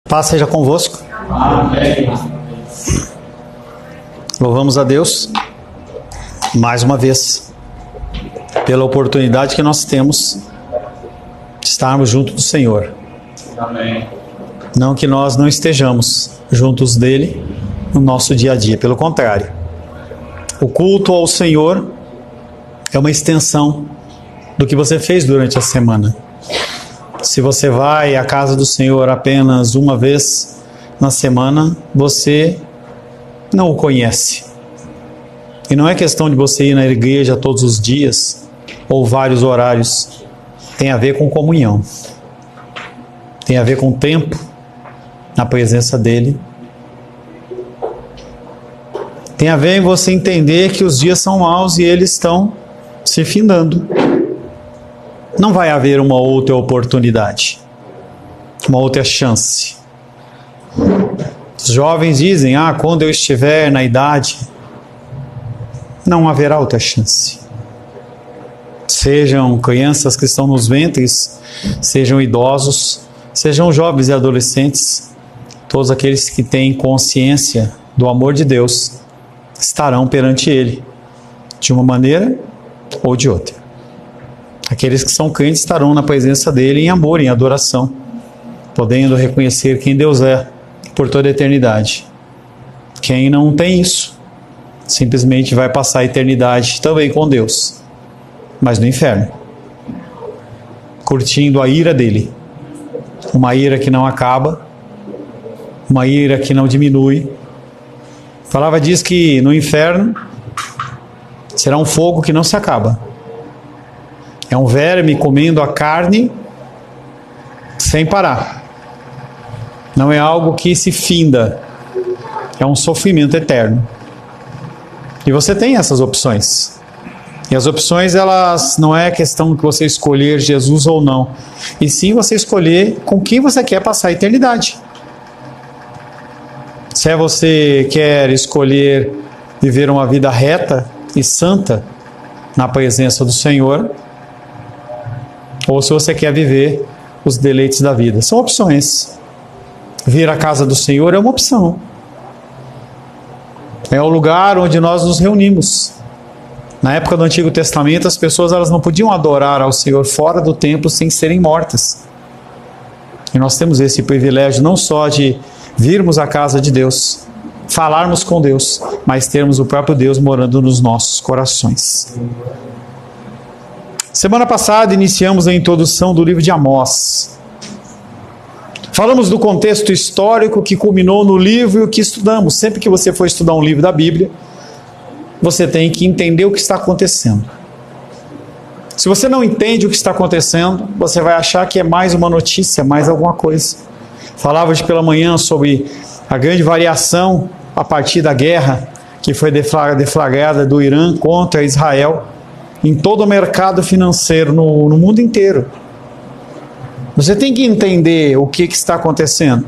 Paz seja convosco. Amém. Louvamos a Deus mais uma vez pela oportunidade que nós temos de estarmos junto do Senhor. Amém. Não que nós não estejamos juntos dele no nosso dia a dia, pelo contrário. O culto ao Senhor é uma extensão do que você fez durante a semana. Se você vai à casa do Senhor apenas uma vez na semana, você não o conhece. E não é questão de você ir na igreja todos os dias ou vários horários. Tem a ver com comunhão. Tem a ver com tempo na presença dele. Tem a ver em você entender que os dias são maus e eles estão se findando. Não vai haver uma outra oportunidade, uma outra chance. Os jovens dizem, quando eu estiver na idade, não haverá outra chance. Sejam crianças que estão nos ventres, sejam idosos, sejam jovens e adolescentes, todos aqueles que têm consciência do amor de Deus, estarão perante Ele, de uma maneira ou de outra. Aqueles que são crentes estarão na presença dele em amor, em adoração, podendo reconhecer quem Deus é por toda a eternidade. Quem não tem isso, simplesmente vai passar a eternidade também com Deus, mas no inferno, curtindo a ira dele, uma ira que não acaba, uma ira que não diminui. A palavra diz que no inferno será um fogo que não se acaba. É um verme comendo a carne sem parar. Não é algo que se finda. É um sofrimento eterno. E você tem essas opções. E as opções, elas não é questão de você escolher Jesus ou não. E sim você escolher com quem você quer passar a eternidade. Se você quer escolher viver uma vida reta e santa na presença do Senhor, ou se você quer viver os deleites da vida. São opções. Vir à casa do Senhor é uma opção. É o lugar onde nós nos reunimos. Na época do Antigo Testamento, as pessoas elas não podiam adorar ao Senhor fora do templo sem serem mortas. E nós temos esse privilégio não só de virmos à casa de Deus, falarmos com Deus, mas termos o próprio Deus morando nos nossos corações. Semana passada iniciamos a introdução do livro de Amós. Falamos do contexto histórico que culminou no livro que estudamos. Sempre que você for estudar um livro da Bíblia, você tem que entender o que está acontecendo. Se você não entende o que está acontecendo, você vai achar que é mais uma notícia, mais alguma coisa. Falava hoje pela manhã sobre a grande variação a partir da guerra que foi deflagrada do Irã contra Israel, em todo o mercado financeiro, no mundo inteiro. Você tem que entender o que está acontecendo,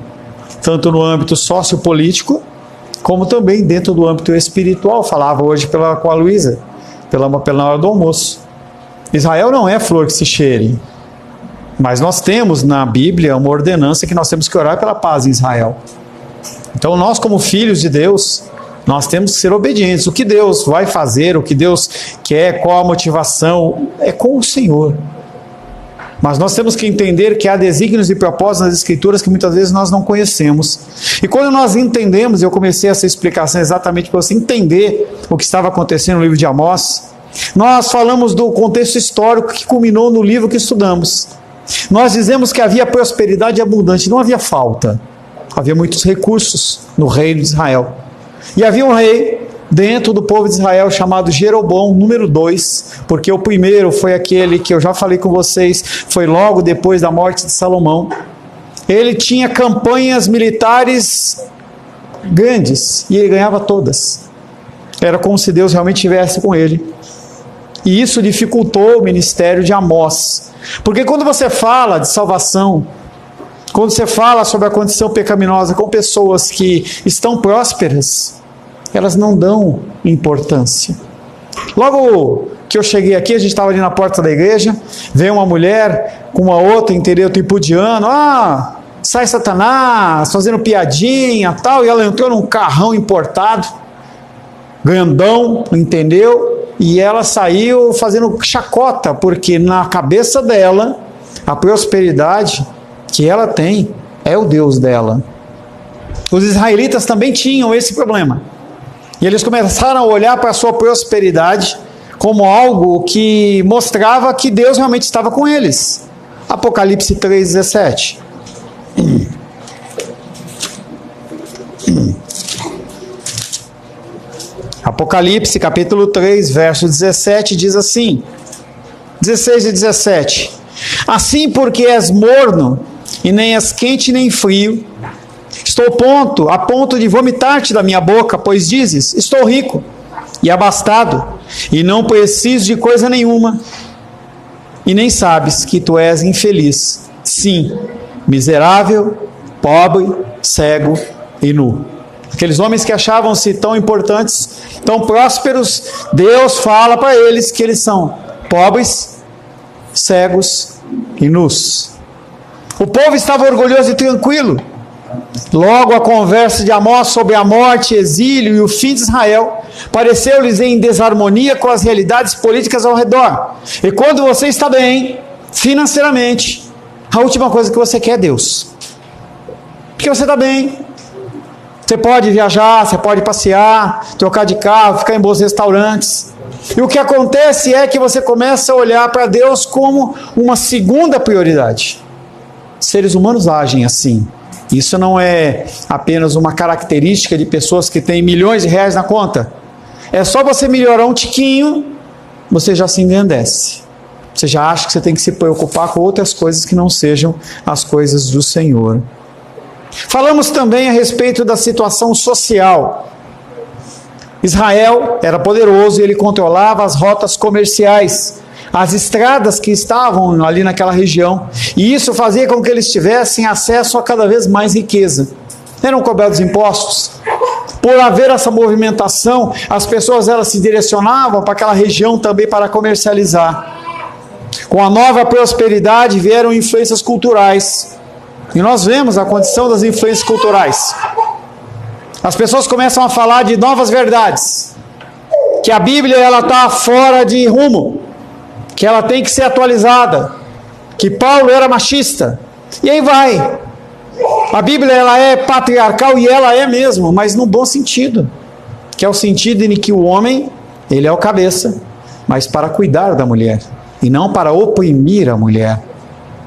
tanto no âmbito sociopolítico, como também dentro do âmbito espiritual. Falava hoje com a Luísa, pela hora do almoço. Israel não é flor que se cheire, mas nós temos na Bíblia uma ordenança que nós temos que orar pela paz em Israel. Então nós, como filhos de Deus, nós temos que ser obedientes. O que Deus vai fazer, o que Deus quer, qual a motivação, é com o Senhor. Mas nós temos que entender que há desígnios e propósitos nas Escrituras que muitas vezes nós não conhecemos. E quando nós entendemos, eu comecei essa explicação exatamente para você entender o que estava acontecendo no livro de Amós, nós falamos do contexto histórico que culminou no livro que estudamos. Nós dizemos que havia prosperidade abundante, não havia falta. Havia muitos recursos no reino de Israel. E havia um rei dentro do povo de Israel chamado Jeroboão, número 2, porque o primeiro foi aquele que eu já falei com vocês, foi logo depois da morte de Salomão. Ele tinha campanhas militares grandes e ele ganhava todas. Era como se Deus realmente estivesse com ele. E isso dificultou o ministério de Amós. Porque quando você fala de salvação, quando você fala sobre a condição pecaminosa com pessoas que estão prósperas, elas não dão importância. Logo que eu cheguei aqui, a gente estava ali na porta da igreja, veio uma mulher com uma outra, entendeu, tripudiano, sai Satanás, fazendo piadinha e tal, e ela entrou num carrão importado, grandão, entendeu? E ela saiu fazendo chacota, porque na cabeça dela, a prosperidade que ela tem é o Deus dela. Os israelitas também tinham esse problema. E eles começaram a olhar para a sua prosperidade como algo que mostrava que Deus realmente estava com eles. Apocalipse 3,17. Apocalipse capítulo 3, verso 17, diz assim, 16 e 17. Assim, porque és morno, e nem és quente nem frio, estou a ponto de vomitar-te da minha boca, pois dizes, estou rico e abastado, e não preciso de coisa nenhuma, e nem sabes que tu és infeliz, sim, miserável, pobre, cego e nu. Aqueles homens que achavam-se tão importantes, tão prósperos, Deus fala para eles que eles são pobres, cegos e nus. O povo estava orgulhoso e tranquilo. Logo a conversa de Amós sobre a morte, exílio e o fim de Israel pareceu-lhes em desarmonia com as realidades políticas ao redor. E quando você está bem, financeiramente, a última coisa que você quer é Deus. Porque você está bem. Você pode viajar, você pode passear, trocar de carro, ficar em bons restaurantes. E o que acontece é que você começa a olhar para Deus como uma segunda prioridade. Seres humanos agem assim. Isso não é apenas uma característica de pessoas que têm milhões de reais na conta. É só você melhorar um tiquinho, você já se engrandece. Você já acha que você tem que se preocupar com outras coisas que não sejam as coisas do Senhor. Falamos também a respeito da situação social. Israel era poderoso e ele controlava as rotas comerciais, as estradas que estavam ali naquela região, e isso fazia com que eles tivessem acesso a cada vez mais riqueza. Eram cobrados impostos. Por haver essa movimentação, as pessoas elas se direcionavam para aquela região também para comercializar. Com a nova prosperidade vieram influências culturais. E nós vemos a condição das influências culturais. As pessoas começam a falar de novas verdades, que a Bíblia ela está fora de rumo, que ela tem que ser atualizada, que Paulo era machista, e aí vai. A Bíblia ela é patriarcal, e ela é mesmo, mas no bom sentido, que é o sentido em que o homem, ele é o cabeça, mas para cuidar da mulher, e não para oprimir a mulher.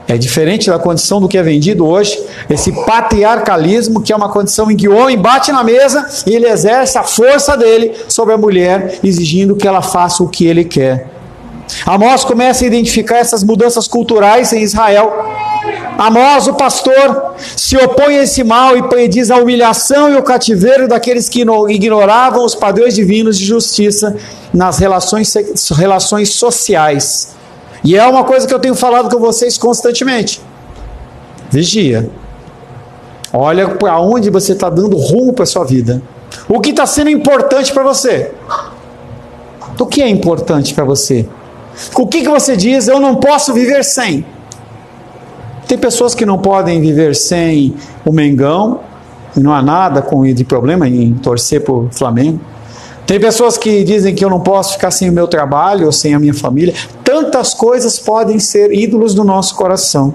É diferente da condição do que é vendido hoje, esse patriarcalismo, que é uma condição em que o homem bate na mesa e ele exerce a força dele sobre a mulher, exigindo que ela faça o que ele quer. Amós começa a identificar essas mudanças culturais em Israel. Amós, o pastor, se opõe a esse mal e prediz a humilhação e o cativeiro daqueles que ignoravam os padrões divinos de justiça nas relações sociais. E é uma coisa que eu tenho falado com vocês constantemente. Vigia. Olha para onde você está dando rumo para a sua vida. O que está sendo importante para você? O que é importante para você? O que você diz? Eu não posso viver sem. Tem pessoas que não podem viver sem o Mengão, e não há nada de problema em torcer para o Flamengo. Tem pessoas que dizem que eu não posso ficar sem o meu trabalho ou sem a minha família. Tantas coisas podem ser ídolos do nosso coração.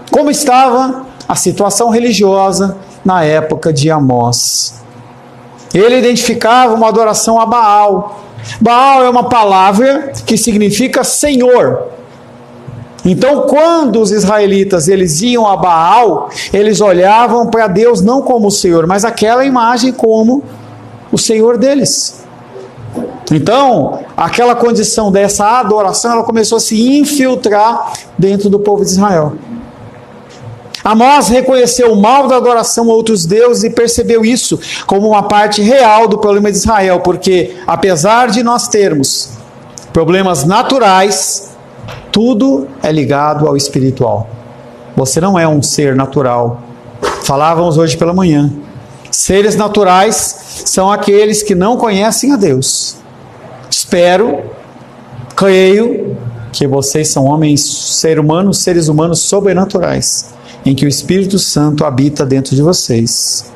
Como estava a situação religiosa na época de Amós? Ele identificava uma adoração a Baal. Baal é uma palavra que significa Senhor. Então, quando os israelitas eles iam a Baal, eles olhavam para Deus não como o Senhor, mas aquela imagem como o Senhor deles. Então, aquela condição dessa adoração, ela começou a se infiltrar dentro do povo de Israel. Amós reconheceu o mal da adoração a outros deuses e percebeu isso como uma parte real do problema de Israel, porque apesar de nós termos problemas naturais, tudo é ligado ao espiritual. Você não é um ser natural. Falávamos hoje pela manhã. Seres naturais são aqueles que não conhecem a Deus. Espero, creio que vocês são seres humanos sobrenaturais, em que o Espírito Santo habita dentro de vocês.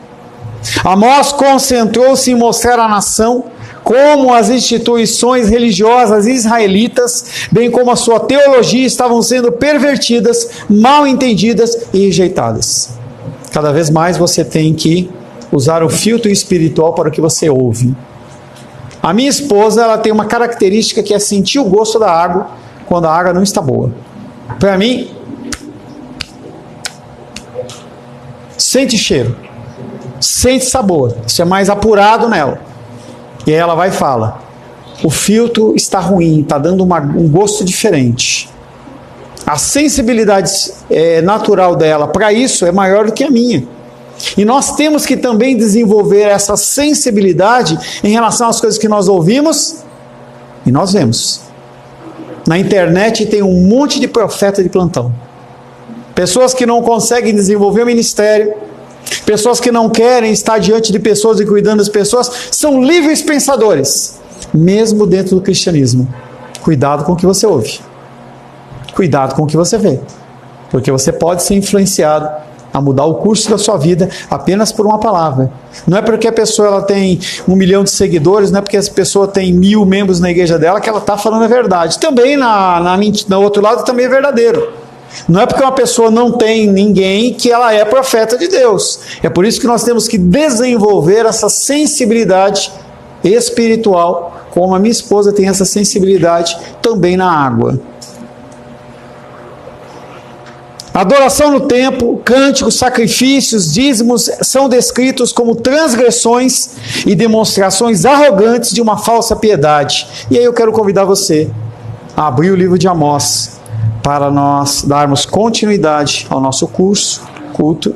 Amós concentrou-se em mostrar à nação como as instituições religiosas israelitas, bem como a sua teologia, estavam sendo pervertidas, mal entendidas e rejeitadas. Cada vez mais você tem que usar o filtro espiritual para o que você ouve. A minha esposa, ela tem uma característica que é sentir o gosto da água quando a água não está boa. Para mim, sente cheiro, sente sabor, isso é mais apurado nela. E aí ela vai e fala, o filtro está ruim, está dando um gosto diferente. A sensibilidade natural dela para isso é maior do que a minha. E nós temos que também desenvolver essa sensibilidade em relação às coisas que nós ouvimos e nós vemos. Na internet tem um monte de profeta de plantão. Pessoas que não conseguem desenvolver o ministério, pessoas que não querem estar diante de pessoas e cuidando das pessoas, são livres pensadores, mesmo dentro do cristianismo. Cuidado com o que você ouve. Cuidado com o que você vê. Porque você pode ser influenciado a mudar o curso da sua vida apenas por uma palavra. Não é porque a pessoa ela tem 1 milhão de seguidores, não é porque a pessoa tem 1000 membros na igreja dela que ela está falando a verdade. Também no outro lado também é verdadeiro. Não é porque uma pessoa não tem ninguém que ela é profeta de Deus. É por isso que nós temos que desenvolver essa sensibilidade espiritual, como a minha esposa tem essa sensibilidade também na água. Adoração no templo, cânticos, sacrifícios, dízimos são descritos como transgressões e demonstrações arrogantes de uma falsa piedade. E aí eu quero convidar você a abrir o livro de Amós para nós darmos continuidade ao nosso culto.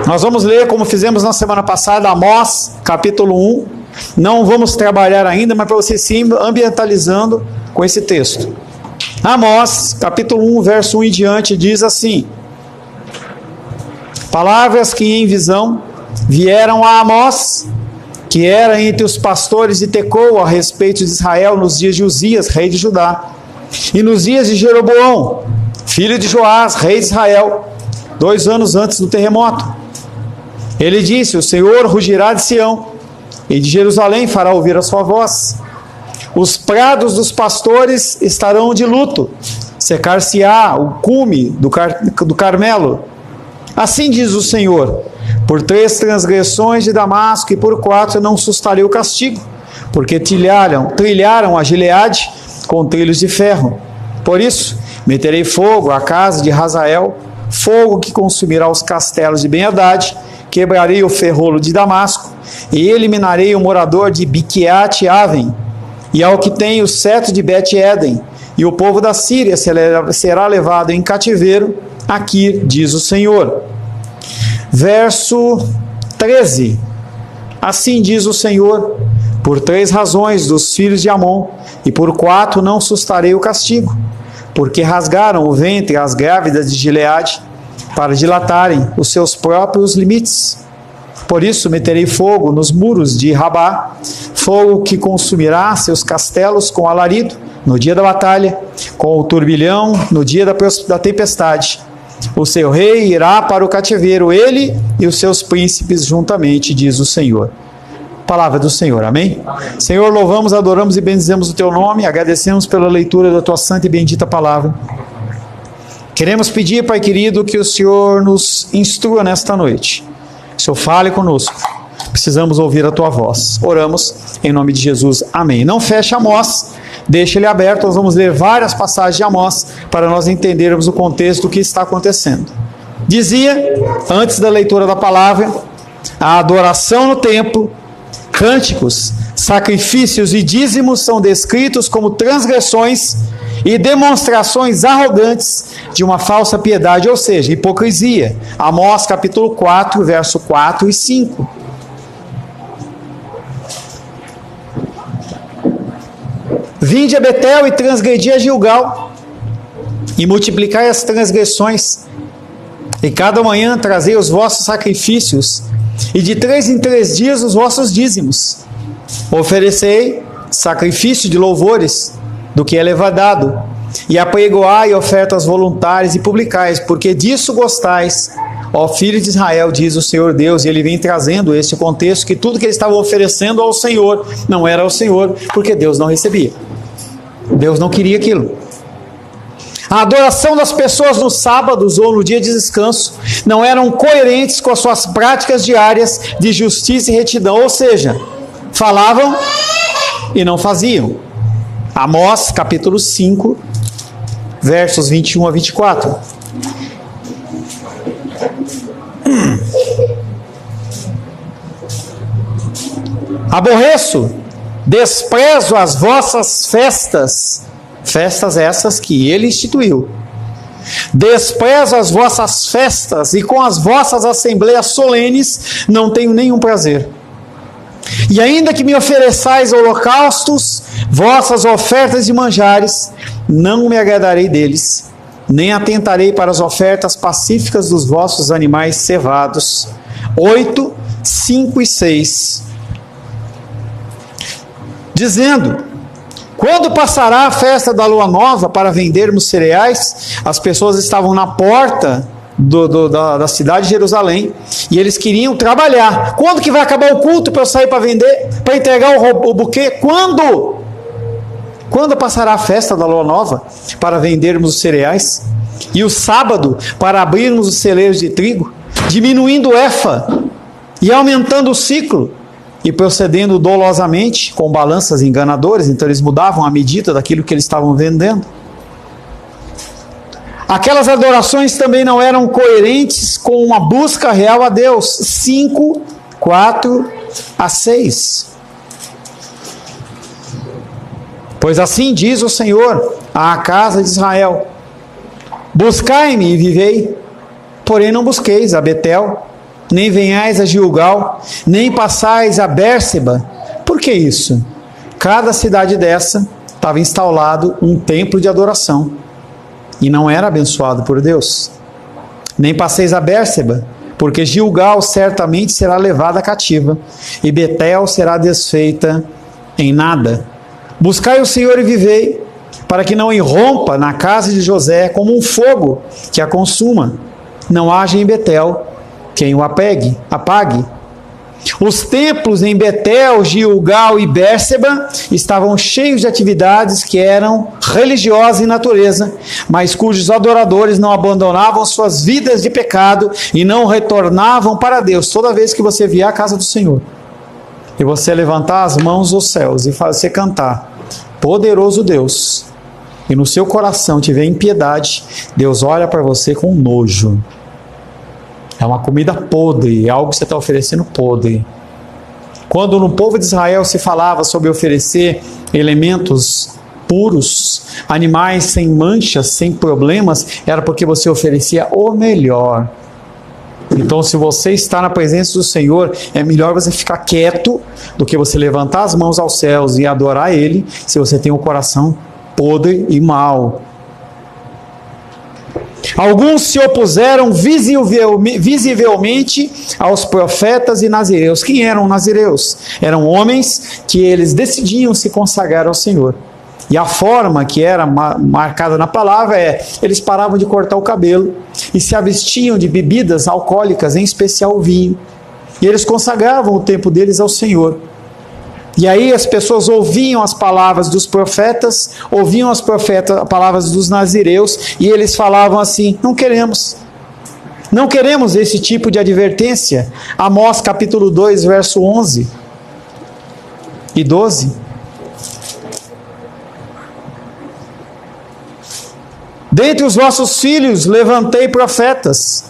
Nós vamos ler, como fizemos na semana passada, Amós, capítulo 1. Não vamos trabalhar ainda, mas para você se ambientalizando com esse texto. Amós, capítulo 1, verso 1 em diante, diz assim: palavras que em visão vieram a Amós, que era entre os pastores de Tecoa, a respeito de Israel, nos dias de Uzias, rei de Judá, e nos dias de Jeroboão, filho de Joás, rei de Israel, 2 anos antes do terremoto. Ele disse: o Senhor rugirá de Sião, e de Jerusalém fará ouvir a sua voz. Os prados dos pastores estarão de luto, secar-se-á o cume do Carmelo. Assim diz o Senhor: por 3 transgressões de Damasco e por 4 não sustarei o castigo, porque trilharam a Gileade com trilhos de ferro. Por isso, meterei fogo à casa de Hazael, fogo que consumirá os castelos de Ben-Hadad, quebrarei o ferrolho de Damasco, e eliminarei o morador de Biquiate-Aven, e ao que tem o cetro de Bet-Eden, e o povo da Síria será levado em cativeiro, aqui diz o Senhor. Verso 13. Assim diz o Senhor: por 3 razões dos filhos de Amon, e por 4 não sustarei o castigo, porque rasgaram o ventre as grávidas de Gileade, para dilatarem os seus próprios limites. Por isso meterei fogo nos muros de Rabá, fogo que consumirá seus castelos com alarido no dia da batalha, com o turbilhão no dia da tempestade. O seu rei irá para o cativeiro, ele e os seus príncipes juntamente, diz o Senhor. Palavra do Senhor, amém? Amém. Senhor, louvamos, adoramos e bendizemos o teu nome, agradecemos pela leitura da tua santa e bendita palavra. Queremos pedir, Pai querido, que o Senhor nos instrua nesta noite. Que o Senhor fale conosco. Precisamos ouvir a tua voz. Oramos em nome de Jesus. Amém. Não feche Amós, deixe ele aberto. Nós vamos ler várias passagens de Amós para nós entendermos o contexto do que está acontecendo. Dizia, antes da leitura da palavra, a adoração no templo, cânticos, sacrifícios e dízimos são descritos como transgressões e demonstrações arrogantes de uma falsa piedade, ou seja, hipocrisia. Amós capítulo 4, verso 4 e 5. Vinde a Betel e transgredi a Gilgal, e multiplicai as transgressões. E cada manhã trazei os vossos sacrifícios, e de 3 em 3 dias os vossos dízimos. Oferecei sacrifício de louvores, do que é levadado, e apregoai ofertas voluntárias e publicais, porque disso gostais, ó filho de Israel, diz o Senhor Deus. E ele vem trazendo esse contexto, que tudo que ele estava oferecendo ao Senhor, não era ao Senhor, porque Deus não recebia. Deus não queria aquilo. A adoração das pessoas nos sábados ou no dia de descanso não eram coerentes com as suas práticas diárias de justiça e retidão, ou seja, falavam e não faziam. Amós capítulo 5, versos 21 a 24. Aborreço, desprezo as vossas festas, festas essas que ele instituiu. Desprezo as vossas festas, e com as vossas assembleias solenes não tenho nenhum prazer. E ainda que me ofereçais holocaustos, vossas ofertas de manjares, não me agradarei deles, nem atentarei para as ofertas pacíficas dos vossos animais cevados. 8, 5 e 6. Dizendo: quando passará a festa da lua nova para vendermos cereais? As pessoas estavam na porta da cidade de Jerusalém, e eles queriam trabalhar. Quando que vai acabar o culto para eu sair para vender, para entregar o buquê? Quando? Quando passará a festa da lua nova para vendermos os cereais? E o sábado para abrirmos os celeiros de trigo? Diminuindo o efa e aumentando o ciclo, e procedendo dolosamente com balanças enganadoras. Então eles mudavam a medida daquilo que eles estavam vendendo. Aquelas adorações também não eram coerentes com uma busca real a Deus. 5, 4 a 6. Pois assim diz o Senhor à casa de Israel: buscai-me e vivei, porém não busqueis a Betel, nem venhais a Gilgal, nem passais a Bérseba. Por que isso? Cada cidade dessa estava instalado um templo de adoração, e não era abençoado por Deus. Nem passeis a Bérseba, porque Gilgal certamente será levada cativa, e Betel será desfeita em nada. Buscai o Senhor e vivei, para que não irrompa na casa de José como um fogo que a consuma. Não haja em Betel quem o apague. Os templos em Betel, Gilgal e Bérseba estavam cheios de atividades que eram religiosas em natureza, mas cujos adoradores não abandonavam suas vidas de pecado e não retornavam para Deus. Toda vez que você vier à casa do Senhor e você levantar as mãos aos céus e você cantar poderoso Deus, e no seu coração tiver impiedade, Deus olha para você com nojo. É uma comida podre, é algo que você está oferecendo podre. Quando no povo de Israel se falava sobre oferecer elementos puros, animais sem manchas, sem problemas, era porque você oferecia o melhor. Então, se você está na presença do Senhor, é melhor você ficar quieto do que você levantar as mãos aos céus e adorar Ele, se você tem um coração podre e mau. Alguns se opuseram visivelmente aos profetas e nazireus. Quem eram nazireus? Eram homens que eles decidiam se consagrar ao Senhor. E a forma que era marcada na palavra é: eles paravam de cortar o cabelo e se abstiam de bebidas alcoólicas, em especial o vinho. E eles consagravam o tempo deles ao Senhor. E aí as pessoas ouviam as palavras dos profetas, ouviam as palavras dos nazireus, e eles falavam assim: não queremos esse tipo de advertência. Amós capítulo 2, verso 11 e 12. Dentre os vossos filhos levantei profetas,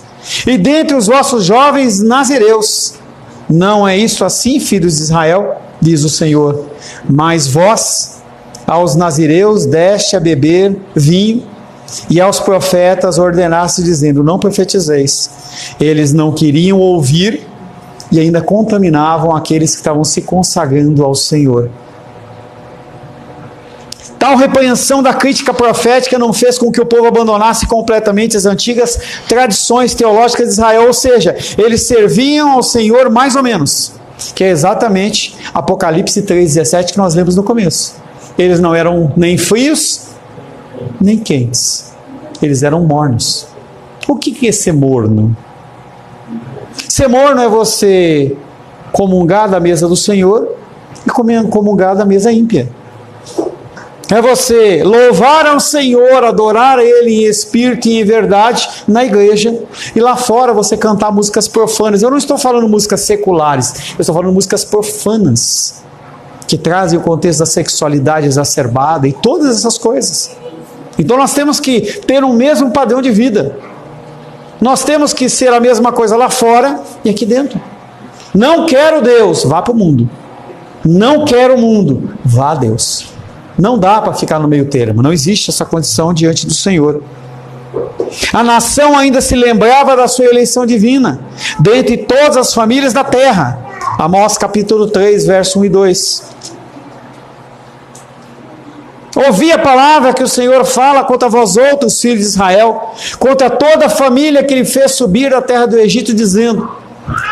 e dentre os vossos jovens nazireus. Não é isso assim, filhos de Israel? Diz o Senhor. Mas vós, aos nazireus, deste a beber vinho, e aos profetas ordenaste, dizendo: não profetizeis. Eles não queriam ouvir, e ainda contaminavam aqueles que estavam se consagrando ao Senhor. Tal repreensão da crítica profética não fez com que o povo abandonasse completamente as antigas tradições teológicas de Israel, ou seja, eles serviam ao Senhor mais ou menos, que é exatamente Apocalipse 3,17 que nós lemos no começo. Eles não eram nem frios, nem quentes. Eles eram mornos. O que é ser morno? Ser morno é você comungar da mesa do Senhor e comungar da mesa ímpia. É você louvar ao Senhor, adorar a Ele em espírito e em verdade na igreja, e lá fora você cantar músicas profanas. Eu não estou falando músicas seculares, eu estou falando músicas profanas, que trazem o contexto da sexualidade exacerbada e todas essas coisas. Então nós temos que ter um mesmo padrão de vida. Nós temos que ser a mesma coisa lá fora e aqui dentro. Não quero Deus, vá para o mundo. Não quero o mundo, vá a Deus. Não dá para ficar no meio termo, não existe essa condição diante do Senhor. A nação ainda se lembrava da sua eleição divina, dentre todas as famílias da terra. Amós capítulo 3, verso 1 e 2. Ouvi a palavra que o Senhor fala contra vós outros, filhos de Israel, contra toda a família que ele fez subir da terra do Egito, dizendo: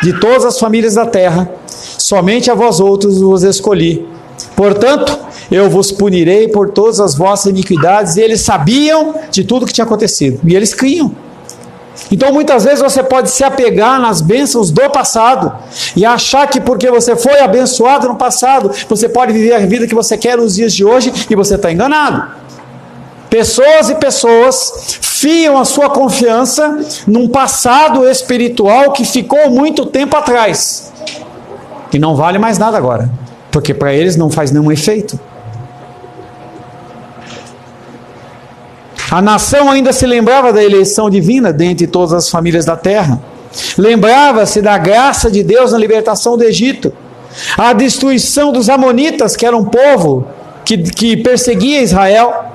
de todas as famílias da terra, somente a vós outros vos escolhi. Portanto, eu vos punirei por todas as vossas iniquidades. E eles sabiam de tudo que tinha acontecido, e eles criam. Então muitas vezes você pode se apegar nas bênçãos do passado e achar que porque você foi abençoado no passado, você pode viver a vida que você quer nos dias de hoje, e você está enganado. Pessoas e pessoas fiam a sua confiança num passado espiritual que ficou muito tempo atrás e não vale mais nada agora, porque para eles não faz nenhum efeito. A nação ainda se lembrava da eleição divina dentre todas as famílias da terra. Lembrava-se da graça de Deus na libertação do Egito. A destruição dos amonitas, que era um povo que perseguia Israel.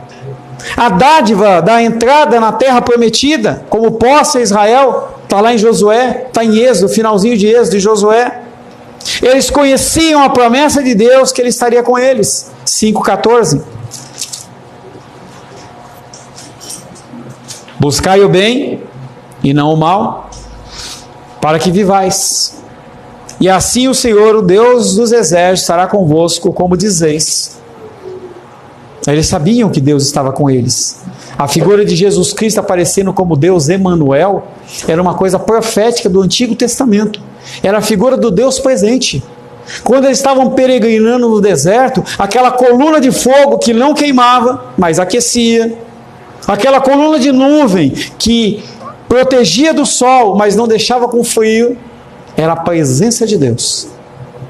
A dádiva da entrada na terra prometida, como posse a Israel, está lá em Josué, está em Êxodo, finalzinho de Êxodo de Josué. Eles conheciam a promessa de Deus que Ele estaria com eles. 5,14. Buscai o bem e não o mal, para que vivais. E assim o Senhor, o Deus dos exércitos, estará convosco, como dizeis. Eles sabiam que Deus estava com eles. A figura de Jesus Cristo aparecendo como Deus Emanuel era uma coisa profética do Antigo Testamento. Era a figura do Deus presente. Quando eles estavam peregrinando no deserto, aquela coluna de fogo que não queimava, mas aquecia, aquela coluna de nuvem que protegia do sol, mas não deixava com frio, era a presença de Deus.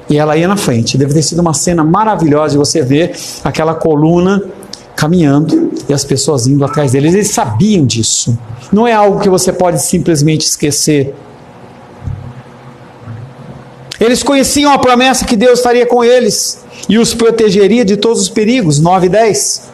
E ela ia na frente. Deve ter sido uma cena maravilhosa de você ver aquela coluna caminhando e as pessoas indo atrás deles. Eles sabiam disso. Não é algo que você pode simplesmente esquecer. Eles conheciam a promessa que Deus estaria com eles e os protegeria de todos os perigos. 9 e 10.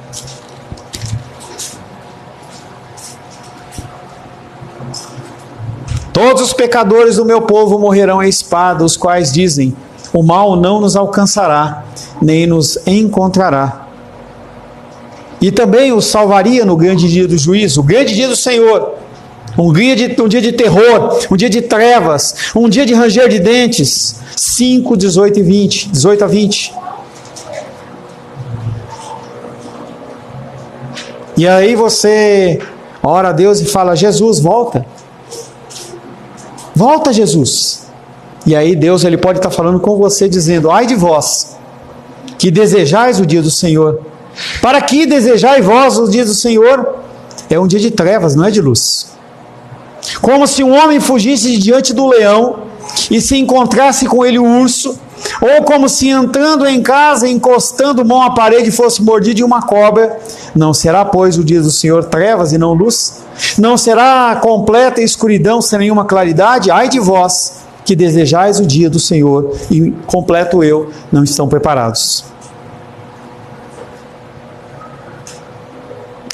Todos os pecadores do meu povo morrerão à espada, os quais dizem: o mal não nos alcançará, nem nos encontrará. E também os salvaria no grande dia do juízo, o grande dia do Senhor. Um dia de terror, um dia de trevas, um dia de ranger de dentes. 5, 18 e 20, 18 a 20. E aí você ora a Deus e fala: Jesus, volta. Volta, Jesus. E aí Deus, Ele pode estar falando com você, dizendo: ai de vós, que desejais o dia do Senhor. Para que desejai vós o dia do Senhor? É um dia de trevas, não é de luz. Como se um homem fugisse de diante do leão e se encontrasse com ele o urso, ou como se entrando em casa, encostando mão à parede, fosse mordido de uma cobra. Não será, pois, o dia do Senhor trevas e não luz? Não será completa escuridão sem nenhuma claridade? Ai de vós, que desejais o dia do Senhor, e completo eu, não estão preparados.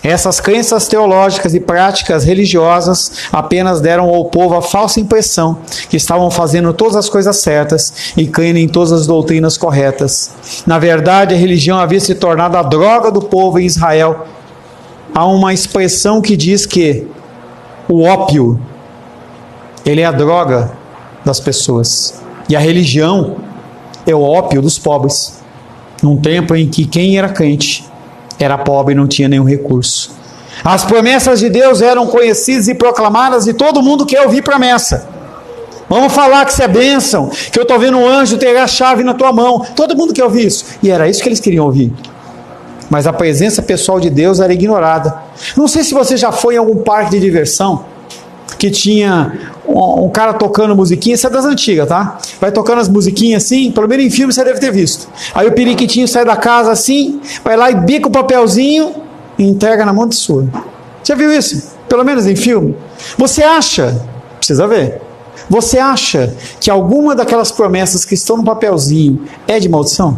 Essas crenças teológicas e práticas religiosas apenas deram ao povo a falsa impressão que estavam fazendo todas as coisas certas e crendo em todas as doutrinas corretas. Na verdade, a religião havia se tornado a droga do povo em Israel. Há uma expressão que diz que o ópio, ele é a droga das pessoas. E a religião é o ópio dos pobres. Num tempo em que quem era crente era pobre e não tinha nenhum recurso. As promessas de Deus eram conhecidas e proclamadas e todo mundo quer ouvir promessa. Vamos falar que isso é bênção, que eu estou vendo um anjo ter a chave na tua mão. Todo mundo quer ouvir isso. E era isso que eles queriam ouvir. Mas a presença pessoal de Deus era ignorada. Não sei se você já foi em algum parque de diversão que tinha um cara tocando musiquinha, isso é das antigas, tá? Vai tocando as musiquinhas assim, pelo menos em filme você deve ter visto. Aí o periquitinho sai da casa assim, vai lá e bica o papelzinho e entrega na mão de sua. Já viu isso? Pelo menos em filme. Você acha, precisa ver, você acha que alguma daquelas promessas que estão no papelzinho é de maldição?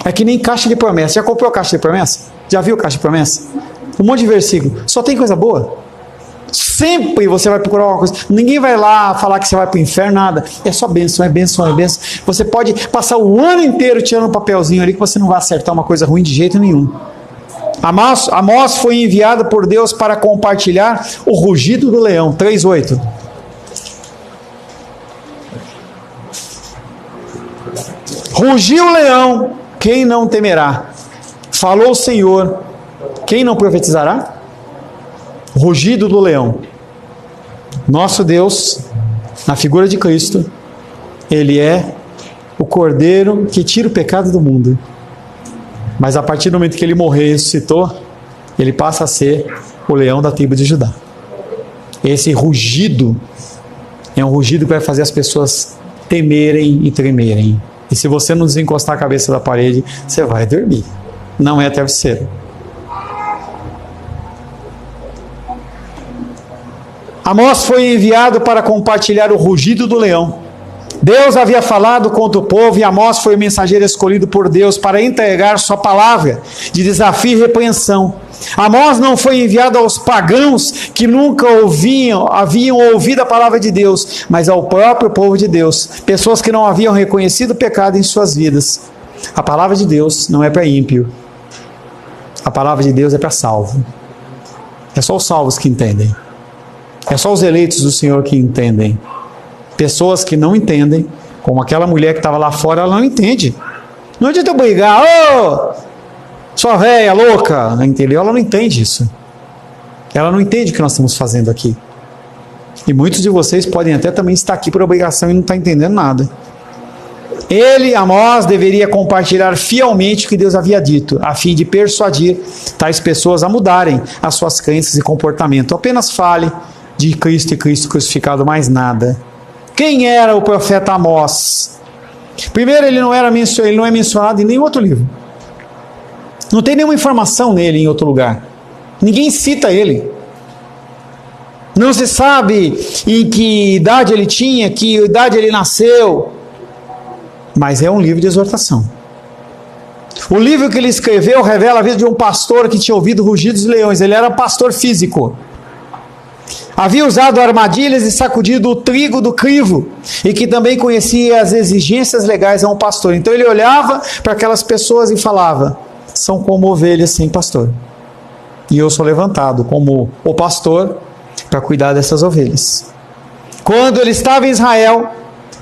É que nem caixa de promessa. Já comprou caixa de promessa? Já viu caixa de promessa? Um monte de versículo. Só tem coisa boa. Sempre você vai procurar alguma coisa. Ninguém vai lá falar que você vai para o inferno, nada. É só bênção, é bênção, é bênção. Você pode passar o ano inteiro tirando um papelzinho ali que você não vai acertar uma coisa ruim de jeito nenhum. Amós foi enviado por Deus para compartilhar o rugido do leão. 3:8. Rugiu o leão, quem não temerá? Falou o Senhor, quem não profetizará? Rugido do leão. Nosso Deus, na figura de Cristo, Ele é o Cordeiro que tira o pecado do mundo. Mas a partir do momento que Ele morreu e ressuscitou, Ele passa a ser o leão da tribo de Judá. Esse rugido é um rugido que vai fazer as pessoas temerem e tremerem. E se você não desencostar a cabeça da parede, você vai dormir. Não é travesseiro. Amós foi enviado para compartilhar o rugido do leão. Deus havia falado contra o povo e Amós foi o mensageiro escolhido por Deus para entregar sua palavra de desafio e repreensão. Amós não foi enviado aos pagãos que nunca haviam ouvido a palavra de Deus, mas ao próprio povo de Deus, pessoas que não haviam reconhecido o pecado em suas vidas. A palavra de Deus não é para ímpio, a palavra de Deus é para salvo. É só os salvos que entendem. É só os eleitos do Senhor que entendem. Pessoas que não entendem, como aquela mulher que estava lá fora, ela não entende. Não adianta eu brigar, sua véia louca, entendeu? Ela não entende isso. Ela não entende o que nós estamos fazendo aqui. E muitos de vocês podem até também estar aqui por obrigação e não estar entendendo nada. Ele, Amós, deveria compartilhar fielmente o que Deus havia dito, a fim de persuadir tais pessoas a mudarem as suas crenças e comportamento. Apenas fale de Cristo e Cristo crucificado, mais nada. Quem era o profeta Amós? Primeiro, ele não é mencionado em nenhum outro livro. Não tem nenhuma informação nele em outro lugar. Ninguém cita ele. Não se sabe em que idade ele tinha, que idade ele nasceu. Mas é um livro de exortação. O livro que ele escreveu revela a vida de um pastor que tinha ouvido rugidos de leões. Ele era pastor físico. Havia usado armadilhas e sacudido o trigo do crivo, e que também conhecia as exigências legais a um pastor. Então ele olhava para aquelas pessoas e falava: são como ovelhas sem pastor. E eu sou levantado como o pastor para cuidar dessas ovelhas. Quando ele estava em Israel,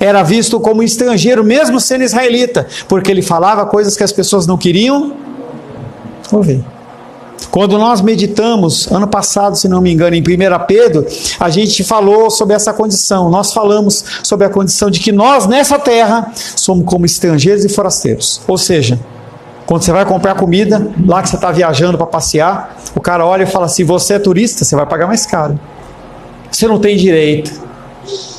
era visto como estrangeiro, mesmo sendo israelita, porque ele falava coisas que as pessoas não queriam ouvir. Quando nós meditamos, ano passado, se não me engano, em 1 Pedro, a gente falou sobre essa condição. Nós falamos sobre a condição de que nós, nessa terra, somos como estrangeiros e forasteiros. Ou seja, quando você vai comprar comida, lá que você está viajando para passear, o cara olha e fala assim: você é turista, você vai pagar mais caro. Você não tem direito.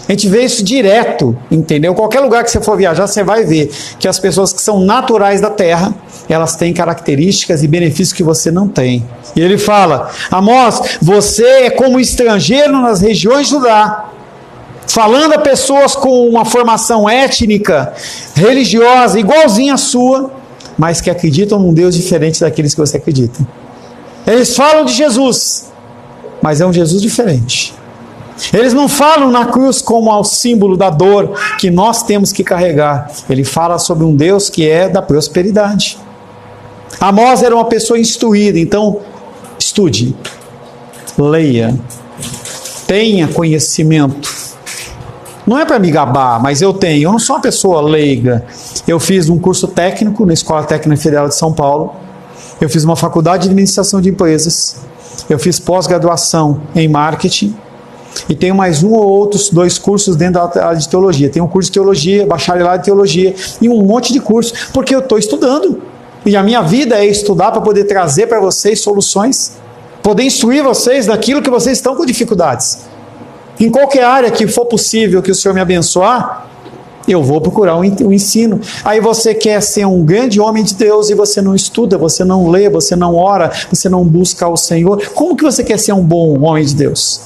A gente vê isso direto, entendeu? Qualquer lugar que você for viajar, você vai ver que as pessoas que são naturais da terra, elas têm características e benefícios que você não tem. E ele fala: Amós, você é como estrangeiro nas regiões de Judá, falando a pessoas com uma formação étnica, religiosa, igualzinha à sua, mas que acreditam num Deus diferente daqueles que você acredita. Eles falam de Jesus, mas é um Jesus diferente. Eles não falam na cruz como ao símbolo da dor que nós temos que carregar. Ele fala sobre um Deus que é da prosperidade. Amós era uma pessoa instruída, então estude, leia, tenha conhecimento. Não é para me gabar, mas eu não sou uma pessoa leiga. Eu fiz um curso técnico na Escola Técnica Federal de São Paulo, eu fiz uma faculdade de administração de empresas, eu fiz pós-graduação em marketing, e tenho mais um ou outros 2 cursos dentro da área de teologia. Tenho um curso de teologia, bacharelado de teologia, e um monte de cursos, porque eu estou estudando. E a minha vida é estudar para poder trazer para vocês soluções, poder instruir vocês daquilo que vocês estão com dificuldades. Em qualquer área que for possível que o Senhor me abençoar, eu vou procurar um ensino. Aí você quer ser um grande homem de Deus e você não estuda, você não lê, você não ora, você não busca o Senhor. Como que você quer ser um bom homem de Deus?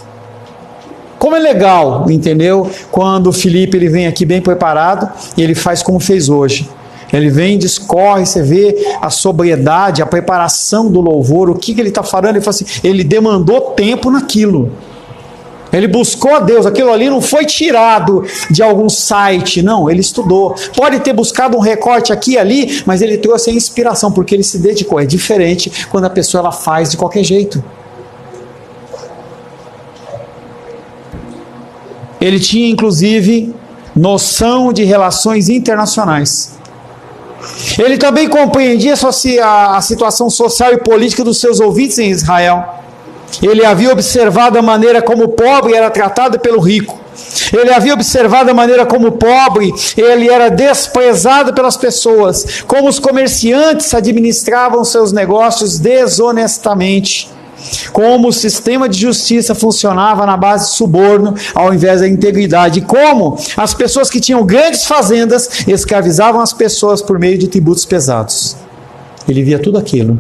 Como é legal, entendeu? Quando o Felipe ele vem aqui bem preparado e ele faz como fez hoje. Ele vem, discorre, você vê a sobriedade, a preparação do louvor, o que ele está falando. Ele fala assim, ele demandou tempo naquilo. Ele buscou a Deus, aquilo ali não foi tirado de algum site, não, ele estudou. Pode ter buscado um recorte aqui e ali, mas ele trouxe a inspiração, porque ele se dedicou. É diferente quando a pessoa ela faz de qualquer jeito. Ele tinha, inclusive, noção de relações internacionais. Ele também compreendia a situação social e política dos seus ouvintes em Israel. Ele havia observado a maneira como o pobre era tratado pelo rico. Ele havia observado a maneira como o pobre ele era desprezado pelas pessoas, como os comerciantes administravam seus negócios desonestamente, como o sistema de justiça funcionava na base de suborno ao invés da integridade, e como as pessoas que tinham grandes fazendas escravizavam as pessoas por meio de tributos pesados. Ele via tudo aquilo.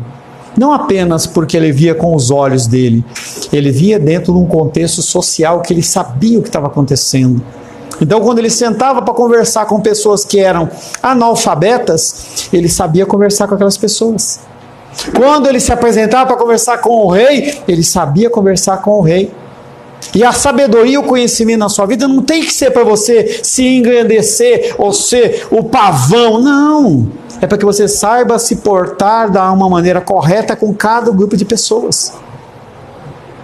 Não apenas porque ele via com os olhos dele, ele via dentro de um contexto social que ele sabia o que estava acontecendo. Então, quando ele sentava para conversar com pessoas que eram analfabetas, ele sabia conversar com aquelas pessoas. Quando ele se apresentava para conversar com o rei, ele sabia conversar com o rei. E a sabedoria e o conhecimento na sua vida não tem que ser para você se engrandecer ou ser o pavão, não. É para que você saiba se portar de uma maneira correta com cada grupo de pessoas.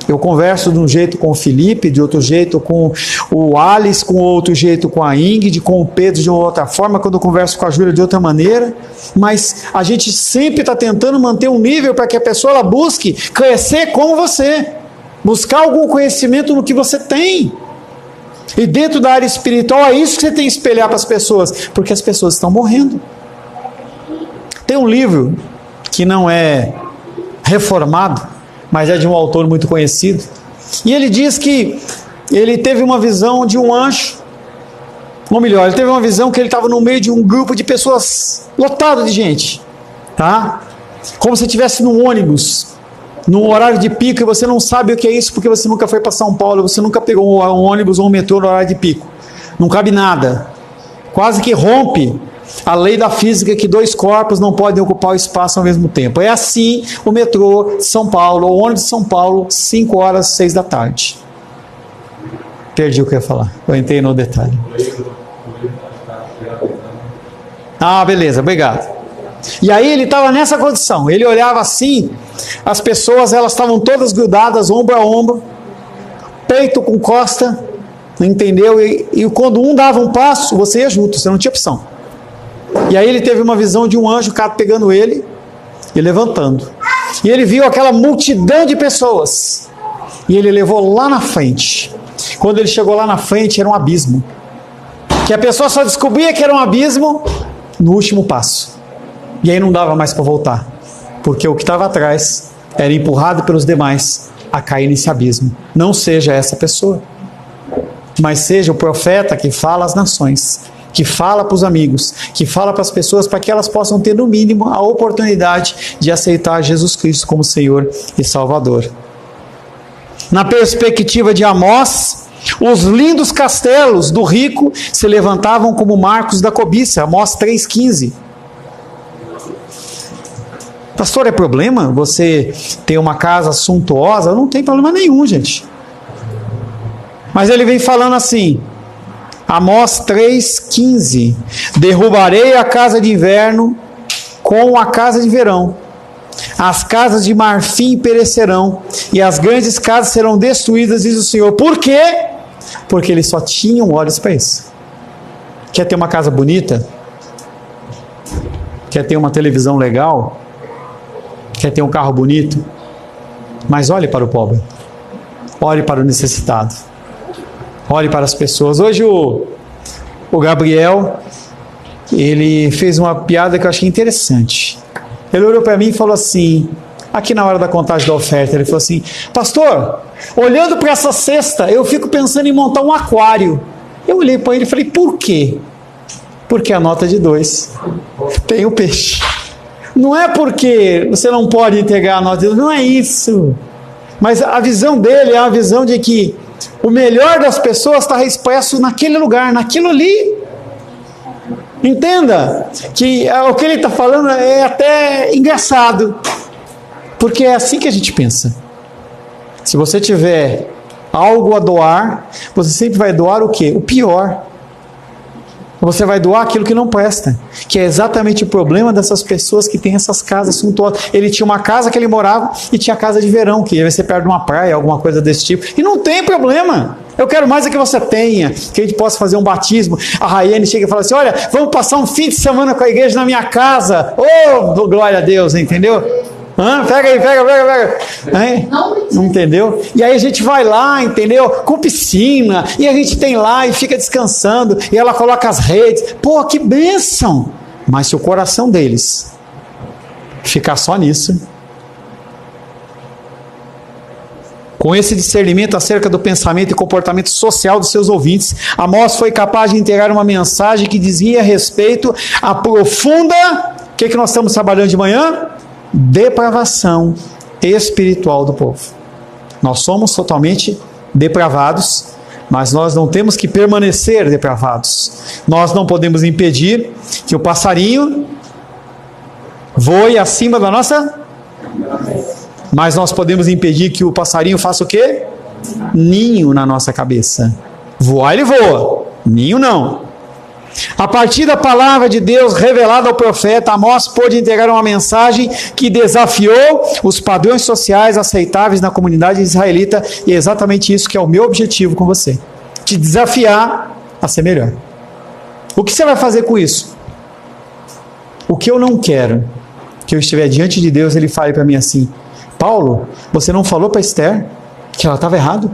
Eu converso de um jeito com o Felipe, de outro jeito com o Alice, com outro jeito com a Ingrid, com o Pedro de uma outra forma, quando eu converso com a Júlia de outra maneira, mas a gente sempre está tentando manter um nível para que a pessoa ela busque crescer como você, buscar algum conhecimento no que você tem. E dentro da área espiritual é isso que você tem que espelhar para as pessoas, porque as pessoas estão morrendo. Tem um livro que não é reformado, mas é de um autor muito conhecido, e ele diz que ele teve uma visão de um anjo, ou melhor, ele teve uma visão que ele estava no meio de um grupo de pessoas lotado de gente, tá? Como se estivesse num ônibus, num horário de pico, e você não sabe o que é isso, porque você nunca foi para São Paulo, você nunca pegou um ônibus ou um metrô no horário de pico, não cabe nada, quase que rompe a lei da física que 2 corpos não podem ocupar o espaço ao mesmo tempo. É assim o metrô de São Paulo, ou ônibus de São Paulo, 5 horas, 6 da tarde. Perdi o que eu ia falar, eu entrei no detalhe. Ah, beleza, obrigado. E aí ele estava nessa condição, ele olhava assim, as pessoas elas estavam todas grudadas, ombro a ombro, peito com costa, entendeu? E quando um dava um passo, você ia junto, você não tinha opção. E aí ele teve uma visão de um anjo pegando ele e levantando. E ele viu aquela multidão de pessoas. E ele levou lá na frente. Quando ele chegou lá na frente, era um abismo. Que a pessoa só descobria que era um abismo no último passo. E aí não dava mais para voltar. Porque o que estava atrás era empurrado pelos demais a cair nesse abismo. Não seja essa pessoa, mas seja o profeta que fala às nações, que fala para os amigos, que fala para as pessoas, para que elas possam ter no mínimo a oportunidade de aceitar Jesus Cristo como Senhor e Salvador. Na perspectiva de Amós, os lindos castelos do rico se levantavam como marcos da cobiça, Amós 3,15. Pastor, é problema você ter uma casa suntuosa? Não tem problema nenhum, gente. Mas ele vem falando assim, Amós 3,15: derrubarei a casa de inverno com a casa de verão. As casas de marfim perecerão, e as grandes casas serão destruídas, diz o Senhor. Por quê? Porque eles só tinham olhos para isso. Quer ter uma casa bonita? Quer ter uma televisão legal? Quer ter um carro bonito? Mas olhe para o pobre. Olhe para o necessitado. Olhe para as pessoas. Hoje o Gabriel, ele fez uma piada que eu achei interessante. Ele olhou para mim e falou assim, aqui na hora da contagem da oferta, ele falou assim, pastor, olhando para essa cesta, eu fico pensando em montar um aquário. Eu olhei para ele e falei, por quê? Porque a nota de 2 tem o peixe. Não é porque você não pode entregar a nota de 2, não é isso. Mas a visão dele é a visão de que o melhor das pessoas está expresso naquele lugar, naquilo ali. Entenda que o que ele está falando é até engraçado, porque é assim que a gente pensa. Se você tiver algo a doar, você sempre vai doar o quê? O pior. Você vai doar aquilo que não presta, que é exatamente o problema dessas pessoas que têm essas casas suntuosas. Ele tinha uma casa que ele morava e tinha casa de verão, que ia ser perto de uma praia, alguma coisa desse tipo. E não tem problema. Eu quero mais é que você tenha, que a gente possa fazer um batismo. A Raiane chega e fala assim, olha, vamos passar um fim de semana com a igreja na minha casa. Oh, glória a Deus, entendeu? Pega aí, pega. Não entendeu? E aí a gente vai lá, entendeu? Com piscina, e a gente tem lá e fica descansando, e ela coloca as redes. Pô, que bênção! Mas se o coração deles ficar só nisso, com esse discernimento acerca do pensamento e comportamento social dos seus ouvintes, Amós foi capaz de entregar uma mensagem que dizia respeito à profunda... O que nós estamos trabalhando de manhã? Depravação espiritual do povo. Nós somos totalmente depravados, mas nós não temos que permanecer depravados. Nós não podemos impedir que o passarinho voe acima da nossa... Mas nós podemos impedir que o passarinho faça o quê? Ninho na nossa cabeça. Voar ele voa, ninho não. A partir da palavra de Deus revelada ao profeta, Amós pôde entregar uma mensagem que desafiou os padrões sociais aceitáveis na comunidade israelita, e é exatamente isso que é o meu objetivo com você. Te desafiar a ser melhor. O que você vai fazer com isso? O que eu não quero que eu estiver diante de Deus, ele fale para mim assim, Paulo, você não falou para Esther que ela estava errada?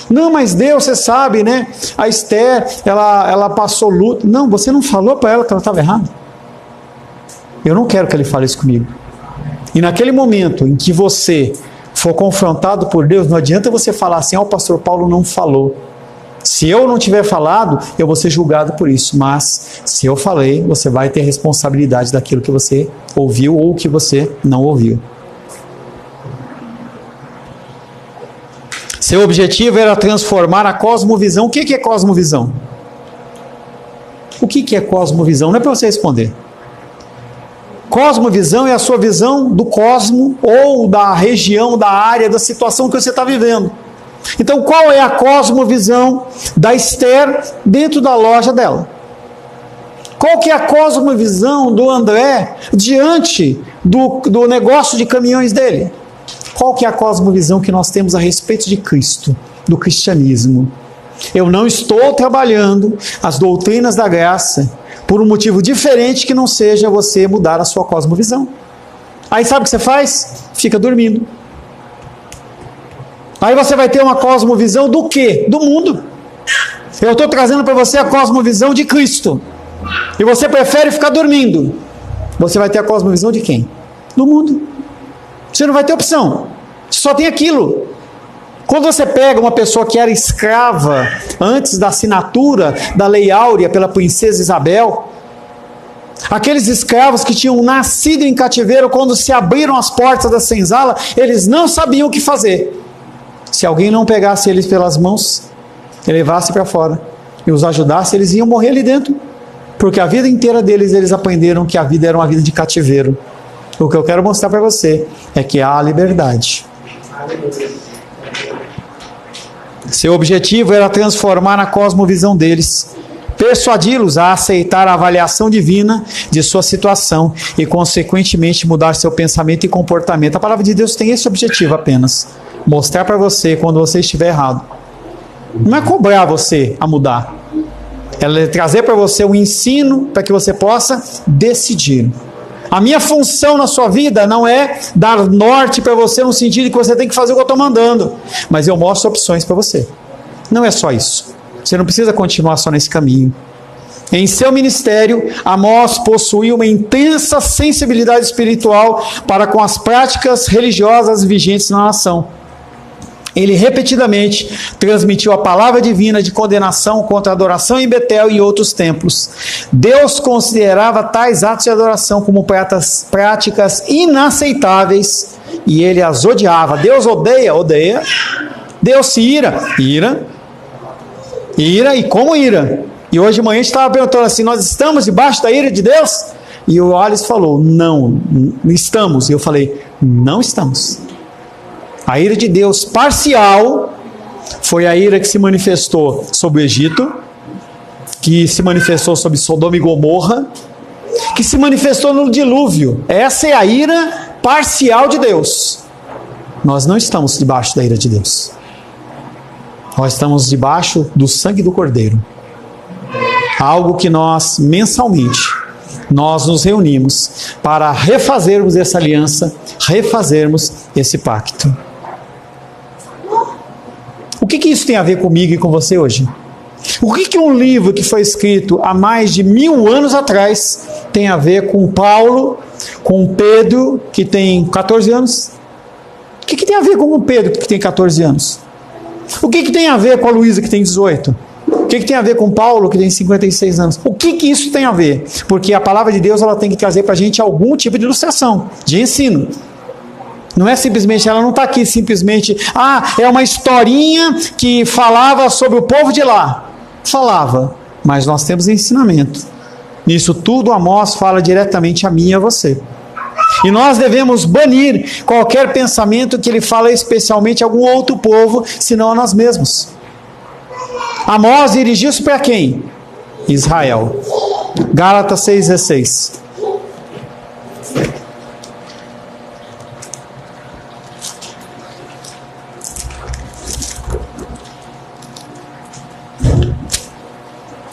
Não, mas Deus, você sabe, né? A Esther, ela passou luto. Não, você não falou para ela que ela estava errada? Eu não quero que ele fale isso comigo. E naquele momento em que você for confrontado por Deus, não adianta você falar assim, o pastor Paulo não falou. Se eu não tiver falado, eu vou ser julgado por isso. Mas, se eu falei, você vai ter responsabilidade daquilo que você ouviu ou que você não ouviu. Seu objetivo era transformar a cosmovisão. O que é cosmovisão? O que é cosmovisão? Não é para você responder. Cosmovisão é a sua visão do cosmo ou da região, da área, da situação que você está vivendo. Então, qual é a cosmovisão da Esther dentro da loja dela? Qual que é a cosmovisão do André diante do negócio de caminhões dele? Qual que é a cosmovisão que nós temos a respeito de Cristo, do cristianismo? Eu não estou trabalhando as doutrinas da graça por um motivo diferente que não seja você mudar a sua cosmovisão. Aí sabe o que você faz? Fica dormindo. Aí você vai ter uma cosmovisão do quê? Do mundo. Eu estou trazendo para você a cosmovisão de Cristo. E você prefere ficar dormindo. Você vai ter a cosmovisão de quem? Do mundo. Você não vai ter opção. Você só tem aquilo. Quando você pega uma pessoa que era escrava antes da assinatura da Lei Áurea pela princesa Isabel, aqueles escravos que tinham nascido em cativeiro, quando se abriram as portas da senzala, eles não sabiam o que fazer. Se alguém não pegasse eles pelas mãos e levasse para fora e os ajudasse, eles iam morrer ali dentro. Porque a vida inteira deles, eles aprenderam que a vida era uma vida de cativeiro. O que eu quero mostrar para você é que há liberdade. Seu objetivo era transformar a cosmovisão deles, persuadi-los a aceitar a avaliação divina de sua situação e, consequentemente, mudar seu pensamento e comportamento. A palavra de Deus tem esse objetivo apenas: mostrar para você quando você estiver errado. Não é cobrar você a mudar, é trazer para você um ensino para que você possa decidir. A minha função na sua vida não é dar norte para você no sentido de que você tem que fazer o que eu estou mandando, mas eu mostro opções para você. Não é só isso. Você não precisa continuar só nesse caminho. Em seu ministério, Amós possuía uma intensa sensibilidade espiritual para com as práticas religiosas vigentes na nação. Ele repetidamente transmitiu a palavra divina de condenação contra a adoração em Betel e outros templos. Deus considerava tais atos de adoração como práticas inaceitáveis e ele as odiava. Deus odeia. Deus se ira e como ira. E hoje de manhã a gente estava perguntando assim: nós estamos debaixo da ira de Deus? E o Alice falou: não estamos. E eu falei: não estamos. A ira de Deus parcial foi a ira que se manifestou sobre o Egito, que se manifestou sobre Sodoma e Gomorra, que se manifestou no dilúvio. Essa é a ira parcial de Deus. Nós não estamos debaixo da ira de Deus. Nós estamos debaixo do sangue do Cordeiro. Algo que nós, mensalmente, nós nos reunimos para refazermos essa aliança, refazermos esse pacto. O que isso tem a ver comigo e com você hoje? O que um livro que foi escrito há mais de 1000 anos atrás tem a ver com Paulo, com Pedro, que tem 14 anos? O que tem a ver com o Pedro, que tem 14 anos? O que tem a ver com a Luísa, que tem 18? O que tem a ver com Paulo, que tem 56 anos? O que isso tem a ver? Porque a palavra de Deus ela tem que trazer para a gente algum tipo de ilustração, de ensino. Não é simplesmente, ela não está aqui simplesmente, é uma historinha que falava sobre o povo de lá. Falava, mas nós temos ensinamento. Nisso tudo, Amós fala diretamente a mim e a você. E nós devemos banir qualquer pensamento que ele fala especialmente a algum outro povo, senão a nós mesmos. Amós dirigiu-se para quem? Israel. Gálatas 6,16.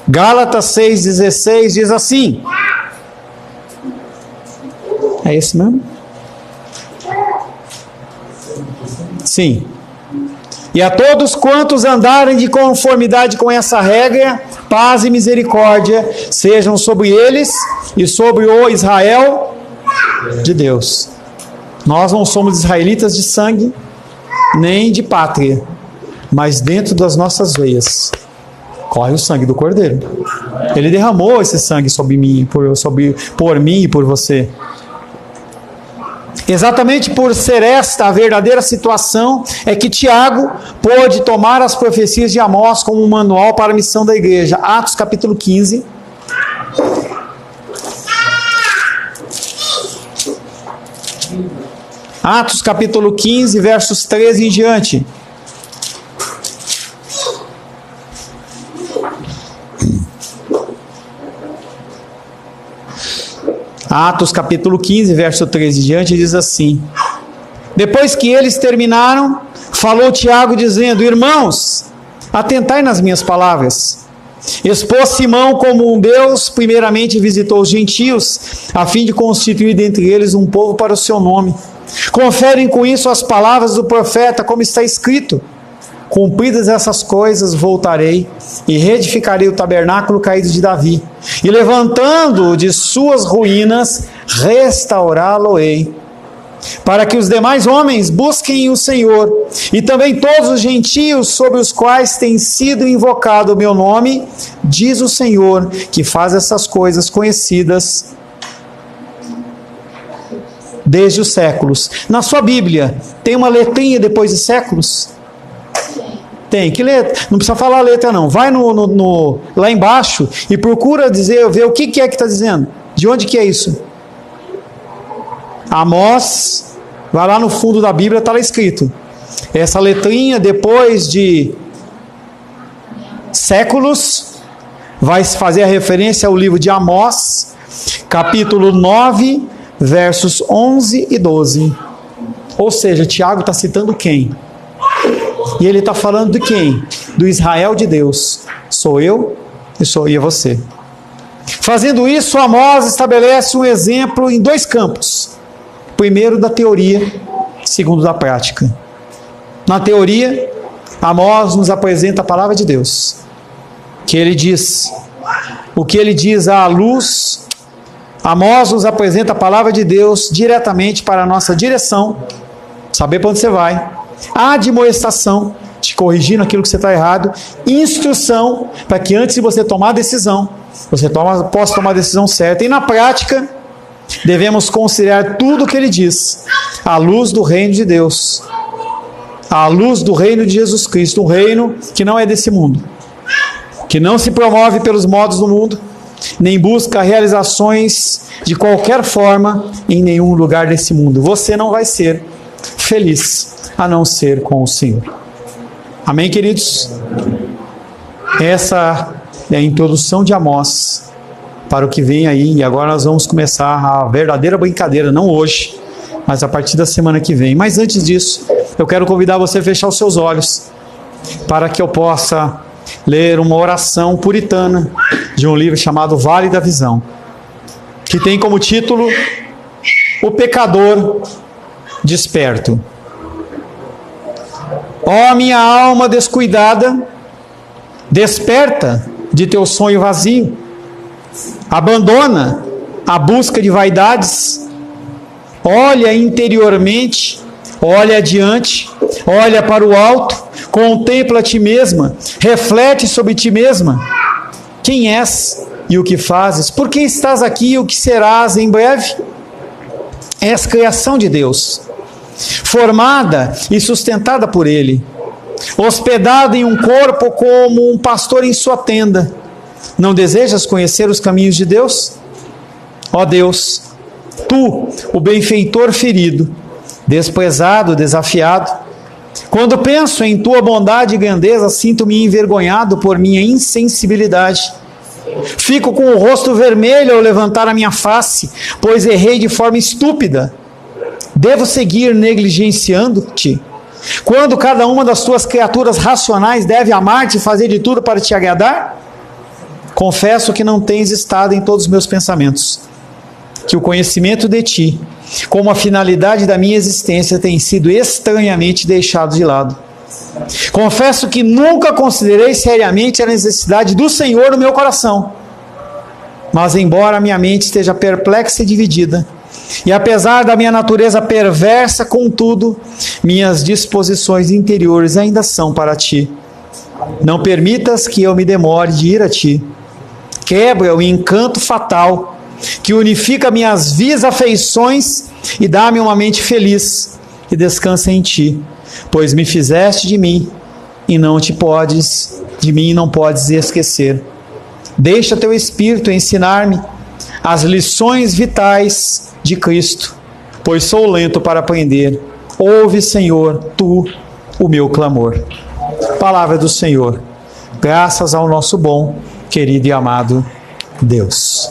Gálatas 6,16 diz assim. É esse mesmo? Sim. E a todos quantos andarem de conformidade com essa regra, paz e misericórdia sejam sobre eles e sobre o Israel de Deus. Nós não somos israelitas de sangue, nem de pátria, mas dentro das nossas veias corre o sangue do Cordeiro. Ele derramou esse sangue sobre mim, por mim e por você. Exatamente por ser esta a verdadeira situação, é que Tiago pôde tomar as profecias de Amós como um manual para a missão da igreja. Atos capítulo 15. Atos capítulo 15, versos 13 em diante. Atos capítulo 15, verso 13 em diante, diz assim: depois que eles terminaram, falou Tiago dizendo: irmãos, atentai nas minhas palavras. Expôs Simão como um Deus, primeiramente visitou os gentios, a fim de constituir dentre eles um povo para o seu nome. Conferem com isso as palavras do profeta, como está escrito: cumpridas essas coisas, voltarei e reedificarei o tabernáculo caído de Davi, e levantando-o de suas ruínas, restaurá-lo-ei, para que os demais homens busquem o Senhor, e também todos os gentios sobre os quais tem sido invocado o meu nome, diz o Senhor, que faz essas coisas conhecidas desde os séculos. Na sua Bíblia, tem uma letrinha depois de séculos? Tem, que letra? Não precisa falar a letra não, vai lá embaixo e procura ver o que é que está dizendo, de onde que é isso? Amós, vai lá no fundo da Bíblia, está lá escrito. Essa letrinha, depois de séculos, vai fazer a referência ao livro de Amós, capítulo 9, versos 11 e 12. Ou seja, Tiago está citando quem? E ele está falando de quem? Do Israel de Deus. Sou eu e você. Fazendo isso, Amós estabelece um exemplo em dois campos. Primeiro, da teoria, segundo, da prática. Na teoria, Amós nos apresenta a palavra de Deus, que ele diz, o que ele diz à luz. Amós nos apresenta a palavra de Deus diretamente para a nossa direção, saber para onde você vai, admoestação, te corrigindo aquilo que você está errado, instrução, para que antes de você tomar a decisão, possa tomar a decisão certa. E na prática, devemos considerar tudo o que ele diz, à luz do reino de Deus, à luz do reino de Jesus Cristo, um reino que não é desse mundo, que não se promove pelos modos do mundo, nem busca realizações de qualquer forma em nenhum lugar desse mundo. Você não vai ser feliz a não ser com o Senhor. Amém, queridos? Essa é a introdução de Amós para o que vem aí, e agora nós vamos começar a verdadeira brincadeira, não hoje, mas a partir da semana que vem. Mas antes disso, eu quero convidar você a fechar os seus olhos, para que eu possa ler uma oração puritana de um livro chamado Vale da Visão, que tem como título O Pecador Desperto. Ó minha alma descuidada, desperta de teu sonho vazio, abandona a busca de vaidades, olha interiormente, olha adiante, olha para o alto, contempla a ti mesma, reflete sobre ti mesma. Quem és e o que fazes? Por que estás aqui e o que serás em breve? És criação de Deus, formada e sustentada por Ele, hospedada em um corpo como um pastor em sua tenda. Não desejas conhecer os caminhos de Deus? Ó Deus, Tu, o benfeitor ferido, desprezado, desafiado, quando penso em Tua bondade e grandeza, sinto-me envergonhado por minha insensibilidade. Fico com o rosto vermelho ao levantar a minha face, pois errei de forma estúpida. Devo seguir negligenciando-te, quando cada uma das tuas criaturas racionais deve amar-te e fazer de tudo para te agradar? Confesso que não tens estado em todos os meus pensamentos, que o conhecimento de ti, como a finalidade da minha existência, tem sido estranhamente deixado de lado. Confesso que nunca considerei seriamente a necessidade do Senhor no meu coração, mas embora a minha mente esteja perplexa e dividida, e apesar da minha natureza perversa, contudo, minhas disposições interiores ainda são para ti. Não permitas que eu me demore de ir a ti. Quebra o encanto fatal que unifica minhas vias afeições e dá-me uma mente feliz que descansa em ti, pois me fizeste de mim e não podes esquecer. Deixa teu Espírito ensinar-me as lições vitais de Cristo, pois sou lento para aprender. Ouve, Senhor, tu o meu clamor. Palavra do Senhor. Graças ao nosso bom, querido e amado Deus.